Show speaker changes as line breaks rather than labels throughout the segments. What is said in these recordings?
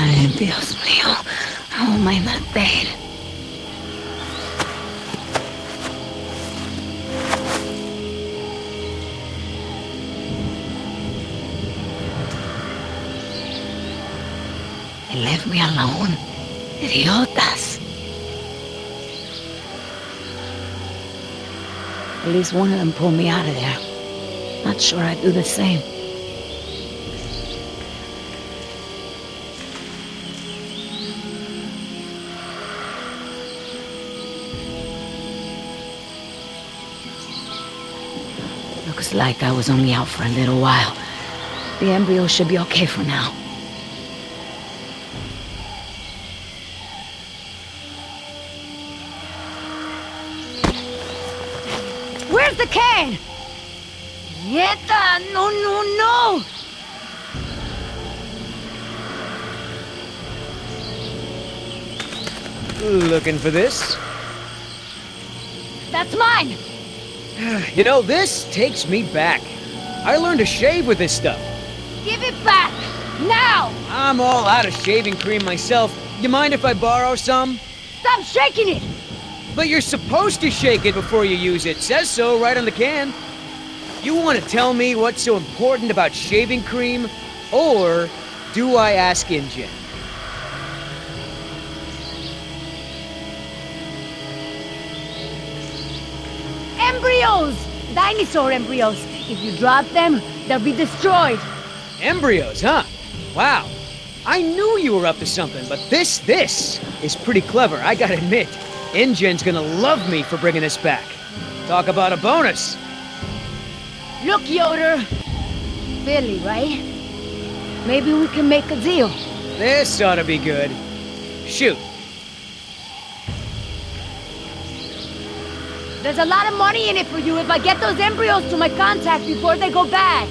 Ay, Dios mío. How am I not dead? They left me alone. Idiotas. At least one of them pulled me out of there. Not sure I'd do the same. Looks like I was only out for a little while. The embryo should be okay for now. Where's the can? Nieta! No, no, no!
Looking for this?
That's mine!
You know, this takes me back. I learned to shave with this stuff.
Give it back! Now!
I'm all out of shaving cream myself. You mind if I borrow some?
Stop shaking it!
But you're supposed to shake it before you use it. Says so right on the can. You want to tell me what's so important about shaving cream? Or do I ask InGen?
Embryos! Dinosaur embryos. If you drop them, they'll be destroyed.
Embryos, huh? Wow. I knew you were up to something, but this is pretty clever, I gotta admit. InGen's gonna love me for bringing this back. Talk about a bonus.
Look, Yoder. Billy, right? Maybe we can make a deal.
This ought to be good. Shoot.
There's a lot of money in it for you if I get those embryos to my contact before they go bad.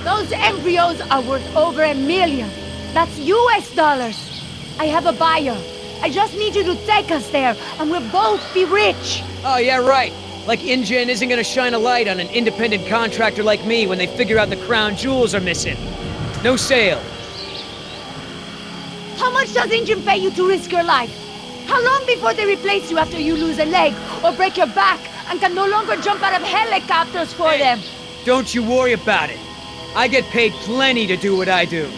Those embryos are worth over $1 million. That's US dollars. I have a buyer. I just need you to take us there, and we'll both be rich.
Oh, yeah, right. Like InGen isn't gonna shine a light on an independent contractor like me when they figure out the crown jewels are missing. No sale.
How much does InGen pay you to risk your life? How long before they replace you after you lose a leg or break your back and can no longer jump out of helicopters for them?
Don't you worry about it. I get paid plenty to do what I do.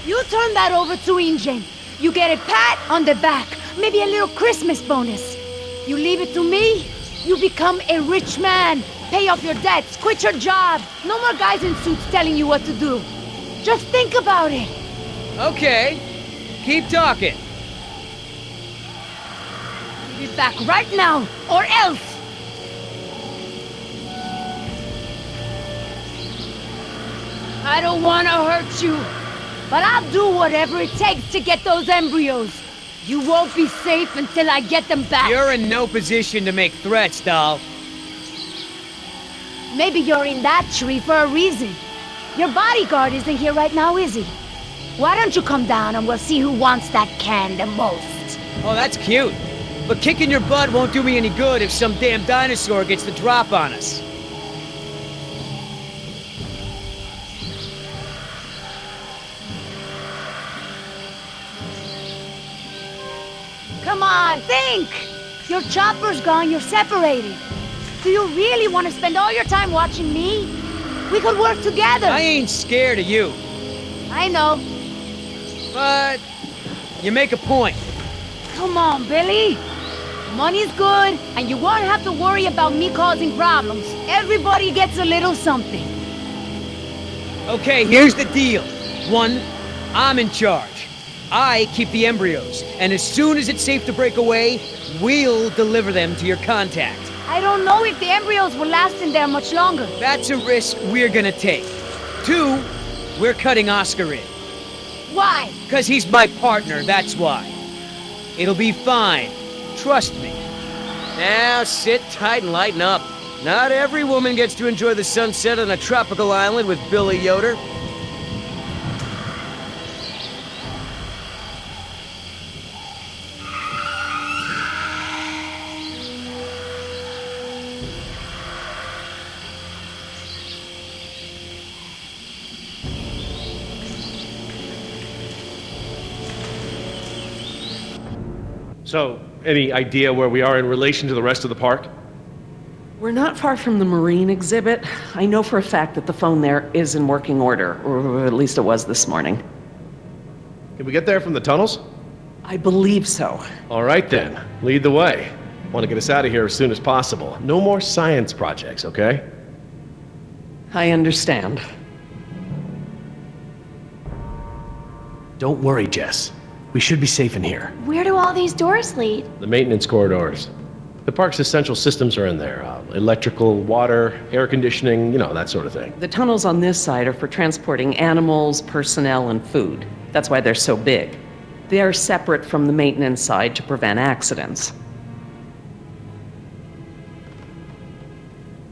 You turn that over to InGen. You get a pat on the back, maybe a little Christmas bonus. You leave it to me, you become a rich man. Pay off your debts, quit your job. No more guys in suits telling you what to do. Just think about it.
Okay. Keep talking.
Be back right now, or else! I don't want to hurt you, but I'll do whatever it takes to get those embryos. You won't be safe until I get them back.
You're in no position to make threats, doll.
Maybe you're in that tree for a reason. Your bodyguard isn't here right now, is he? Why don't you come down and we'll see who wants that can the most?
Oh, that's cute. But kicking your butt won't do me any good if some damn dinosaur gets the drop on us.
Come on, think! Your chopper's gone, you're separated. Do you really want to spend all your time watching me? We could work together.
I ain't scared of you.
I know.
But you make a point.
Come on, Billy. Money's good, and you won't have to worry about me causing problems. Everybody gets a little something.
Okay, here's the deal. 1, I'm in charge. I keep the embryos, and as soon as it's safe to break away, we'll deliver them to your contact.
I don't know if the embryos will last in there much longer.
That's a risk we're gonna take. 2, we're cutting Oscar in.
Why?
'Cause he's my partner, that's why. It'll be fine. Trust me. Now sit tight and lighten up. Not every woman gets to enjoy the sunset on a tropical island with Billy Yoder.
So, any idea where we are in relation to the rest of the park?
We're not far from the marine exhibit. I know for a fact that the phone there is in working order, or at least it was this morning.
Can we get there from the tunnels?
I believe so.
All right then, lead the way. Want to get us out of here as soon as possible. No more science projects, okay?
I understand.
Don't worry, Jess. We should be safe in here.
Where do all these doors lead?
The maintenance corridors. The park's essential systems are in there. Electrical, water, air conditioning, you know, that sort of thing.
The tunnels on this side are for transporting animals, personnel, and food. That's why they're so big. They are separate from the maintenance side to prevent accidents.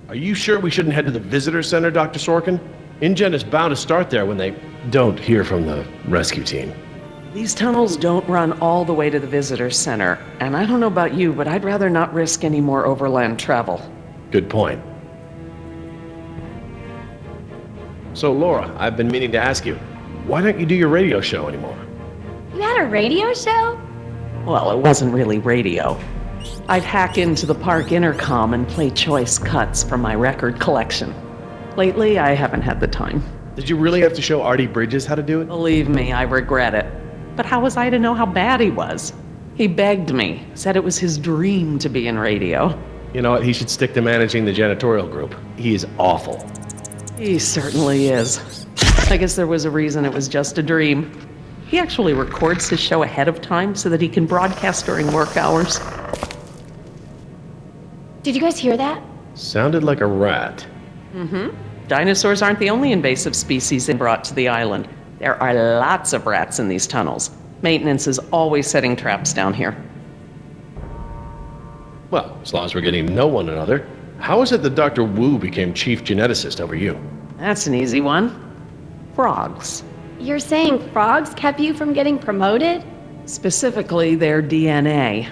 Are you sure we shouldn't head to the visitor center, Dr. Sorkin? InGen is bound to start there when they don't hear from the rescue team.
These tunnels don't run all the way to the visitor center, and I don't know about you, but I'd rather not risk any more overland travel.
Good point. So, Laura, I've been meaning to ask you, why don't you do your radio show anymore?
You had a radio show?
Well, it wasn't really radio. I'd hack into the park intercom and play choice cuts from my record collection. Lately, I haven't had the time.
Did you really have to show Artie Bridges how to do it?
Believe me, I regret it. But how was I to know how bad he was? He begged me, said it was his dream to be in radio.
You know what, he should stick to managing the janitorial group. He is awful.
He certainly is. I guess there was a reason it was just a dream. He actually records his show ahead of time so that he can broadcast during work hours.
Did you guys hear that?
Sounded like a rat.
Dinosaurs aren't the only invasive species they brought to the island. There are lots of rats in these tunnels. Maintenance is always setting traps down here.
Well, as long as we're getting to know one another, how is it that Dr. Wu became chief geneticist over you?
That's an easy one. Frogs.
You're saying frogs kept you from getting promoted?
Specifically, their DNA.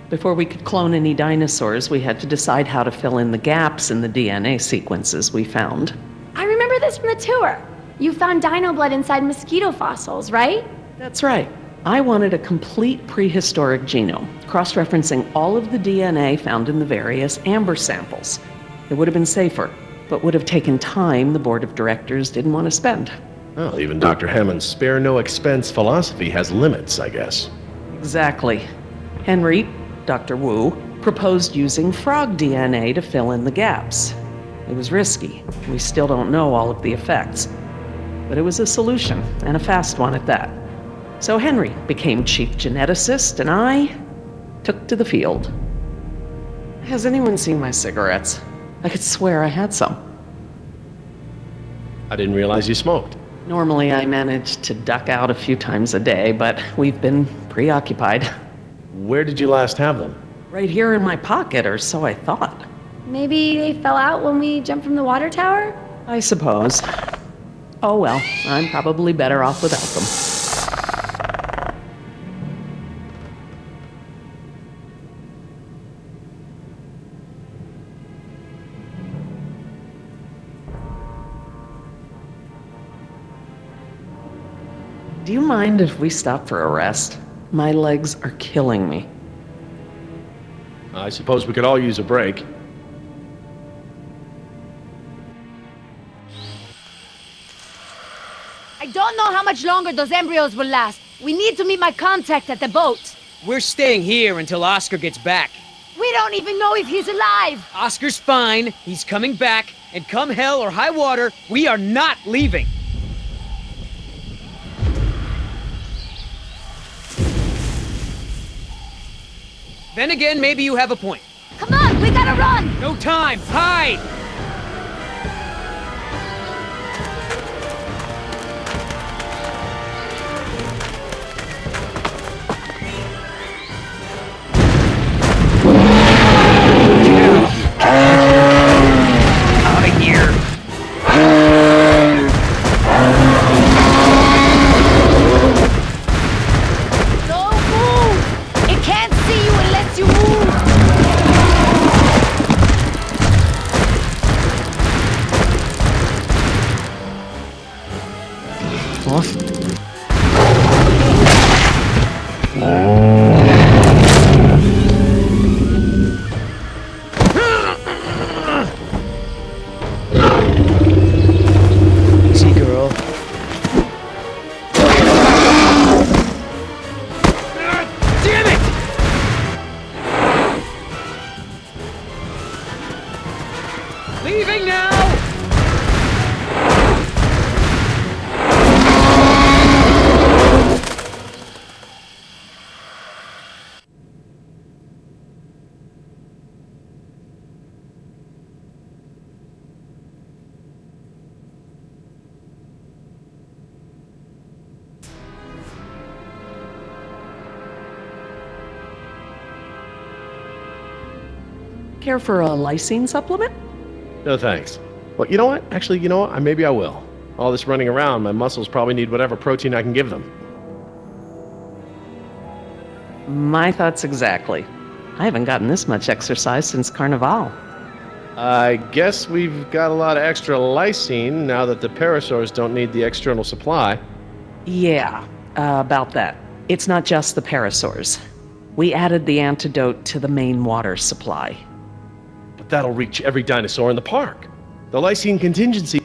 Before we could clone any dinosaurs, we had to decide how to fill in the gaps in the DNA sequences we found.
I remember this from the tour. You found dino blood inside mosquito fossils, right?
That's right. I wanted a complete prehistoric genome, cross-referencing all of the DNA found in the various amber samples. It would have been safer, but would have taken time the board of directors didn't want to spend.
Well, even Dr. Hammond's spare no expense philosophy has limits, I guess.
Exactly. Henry, Dr. Wu, proposed using frog DNA to fill in the gaps. It was risky. We still don't know all of the effects. But it was a solution, and a fast one at that. So Henry became chief geneticist, and I took to the field. Has anyone seen my cigarettes? I could swear I had some.
I didn't realize you smoked.
Normally I manage to duck out a few times a day, but we've been preoccupied.
Where did you last have them?
Right here in my pocket, or so I thought.
Maybe they fell out when we jumped from the water tower?
I suppose. Oh well, I'm probably better off without them. Do you mind if we stop for a rest? My legs are killing me.
I suppose we could all use a break.
I don't know how much longer those embryos will last. We need to meet my contact at the boat.
We're staying here until Oscar gets back.
We don't even know if he's alive.
Oscar's fine, he's coming back, and come hell or high water, we are not leaving. Then again, maybe you have a point.
Come on, we gotta run.
No time, hide! Out of here!
Don't move. It can't see you unless you move.
Leaving now!
Care for a lysine supplement?
No thanks. Well, you know what? Actually, you know what? Maybe I will. All this running around, my muscles probably need whatever protein I can give them.
My thoughts exactly. I haven't gotten this much exercise since Carnival.
I guess we've got a lot of extra lysine now that the parasaurs don't need the external supply.
Yeah, about that. It's not just the parasaurs. We added the antidote to the main water supply.
But that'll reach every dinosaur in the park. The lysine contingency...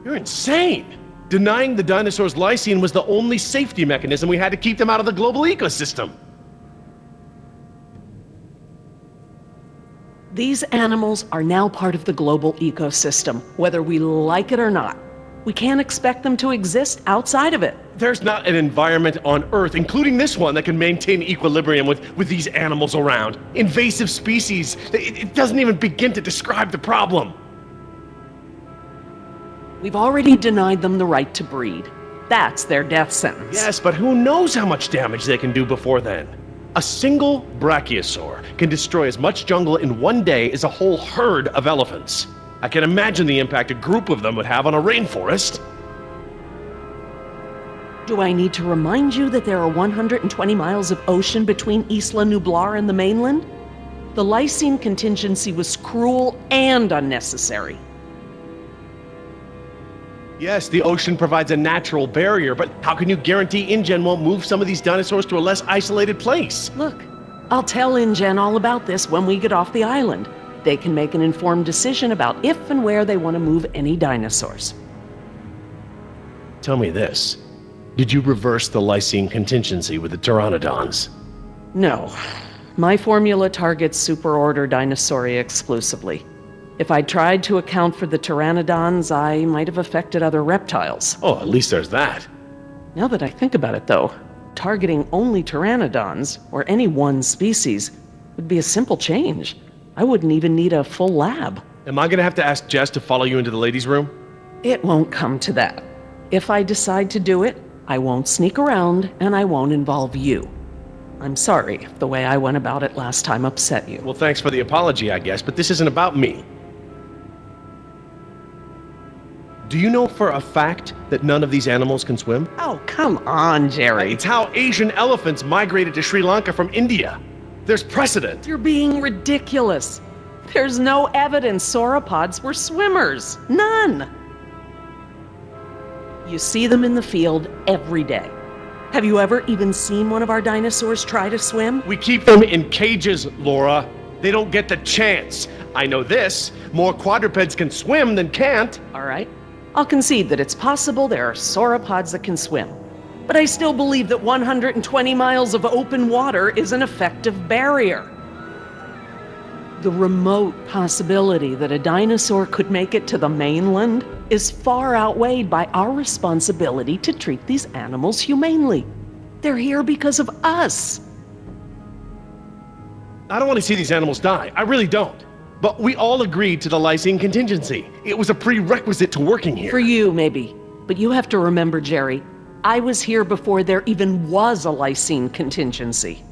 You're insane! Denying the dinosaurs lysine was the only safety mechanism we had to keep them out of the global ecosystem.
These animals are now part of the global ecosystem, whether we like it or not. We can't expect them to exist outside of it.
There's not an environment on Earth, including this one, that can maintain equilibrium with these animals around. Invasive species. It doesn't even begin to describe the problem.
We've already denied them the right to breed. That's their death sentence.
Yes, but who knows how much damage they can do before then? A single brachiosaur can destroy as much jungle in one day as a whole herd of elephants. I can imagine the impact a group of them would have on a rainforest.
Do I need to remind you that there are 120 miles of ocean between Isla Nublar and the mainland? The lysine contingency was cruel and unnecessary.
Yes, the ocean provides a natural barrier, but how can you guarantee InGen won't move some of these dinosaurs to a less isolated place?
Look, I'll tell InGen all about this when we get off the island. They can make an informed decision about if and where they want to move any dinosaurs.
Tell me this. Did you reverse the lysine contingency with the pteranodons?
No. My formula targets superorder Dinosauria exclusively. If I'd tried to account for the pteranodons, I might have affected other reptiles.
Oh, at least there's that.
Now that I think about it, though, targeting only pteranodons, or any one species, would be a simple change. I wouldn't even need a full lab.
Am I gonna have to ask Jess to follow you into the ladies' room?
It won't come to that. If I decide to do it, I won't sneak around, and I won't involve you. I'm sorry if the way I went about it last time upset you.
Well, thanks for the apology, I guess, but this isn't about me. Do you know for a fact that none of these animals can swim?
Oh, come on, Jerry.
It's how Asian elephants migrated to Sri Lanka from India. There's precedent.
You're being ridiculous. There's no evidence sauropods were swimmers. None. You see them in the field every day. Have you ever even seen one of our dinosaurs try to swim?
We keep them in cages, Laura. They don't get the chance. I know this. More quadrupeds can swim than can't.
All right. I'll concede that it's possible there are sauropods that can swim. But I still believe that 120 miles of open water is an effective barrier. The remote possibility that a dinosaur could make it to the mainland is far outweighed by our responsibility to treat these animals humanely. They're here because of us.
I don't want to see these animals die. I really don't. But we all agreed to the lysine contingency. It was a prerequisite to working here.
For you, maybe. But you have to remember, Jerry, I was here before there even was a lysine contingency.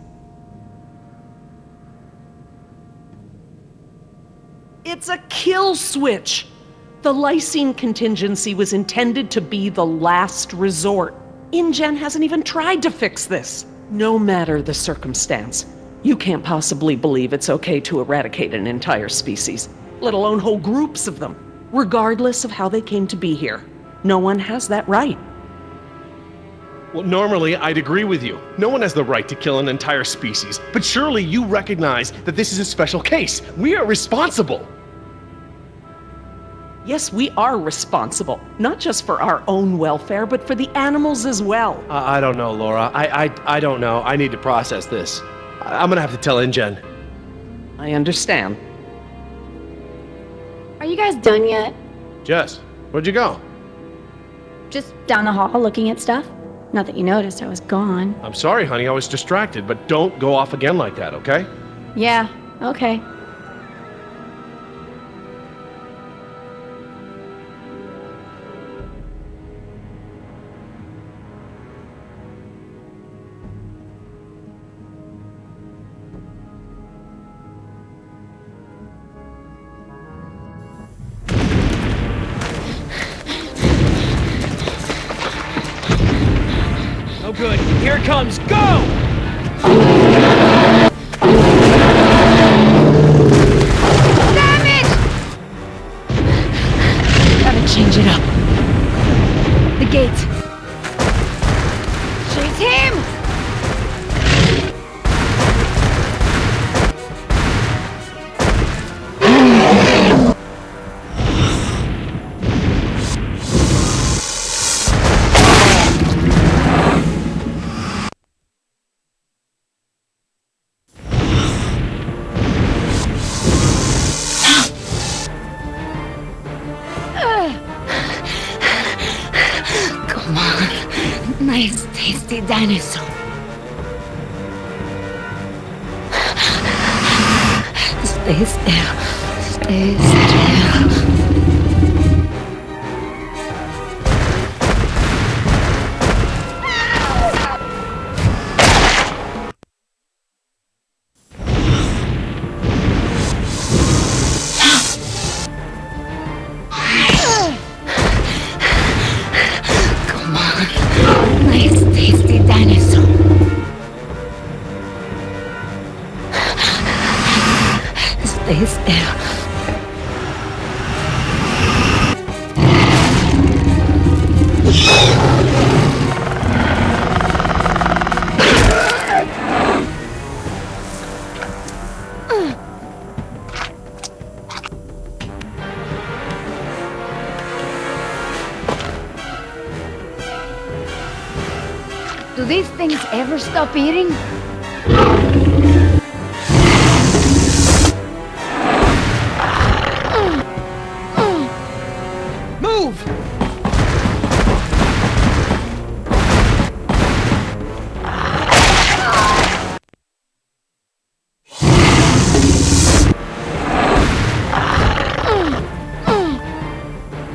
It's a kill switch! The lysine contingency was intended to be the last resort. InGen hasn't even tried to fix this. No matter the circumstance, you can't possibly believe it's okay to eradicate an entire species, let alone whole groups of them, regardless of how they came to be here. No one has that right.
Well, normally I'd agree with you. No one has the right to kill an entire species. But surely you recognize that this is a special case. We are responsible.
Yes, we are responsible, not just for our own welfare, but for the animals as well.
I don't know, Laura. I don't know. I need to process this. I'm gonna have to tell InGen.
I understand.
Are you guys done yet?
Jess, where'd you go?
Just down the hall looking at stuff? Not that you noticed I was gone.
I'm sorry, honey, I was distracted, but don't go off again like that, okay?
Yeah, okay.
Oh good, here it comes, go!
Damn it! Gotta change it up. The gate. Chase him! Come on. Nice, tasty dinosaur. Stay still. Stay still. Come on. Nice, tasty dinosaur. Stay still. Do these things ever stop eating?
Move!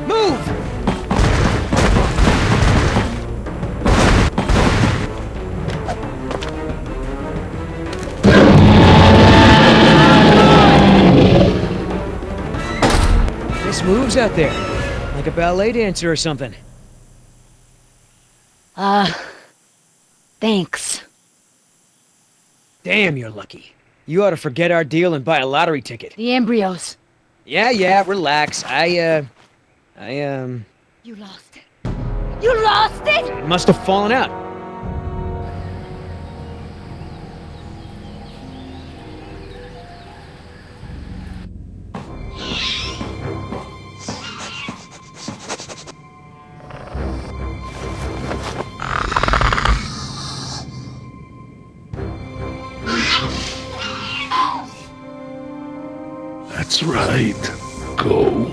Move! This moves out there, like a ballet dancer or something.
Thanks.
Damn, you're lucky. You ought to forget our deal and buy a lottery ticket.
The embryos.
Yeah, relax.
You lost it. You lost it?
It must have fallen out.
That's right. Go.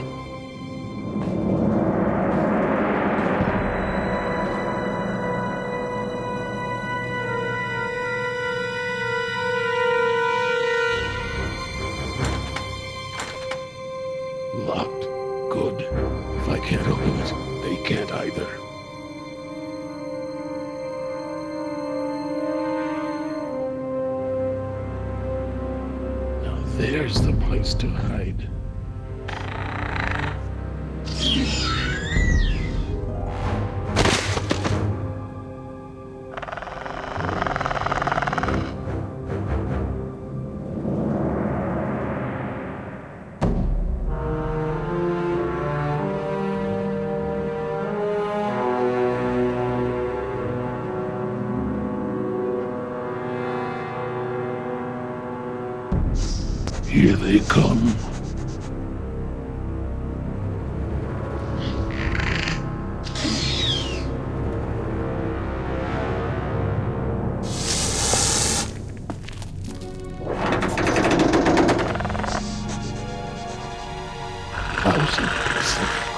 Locked. Good. If I can't open it, they can't either. Now there's the place to hide. Here they come. 1,000%.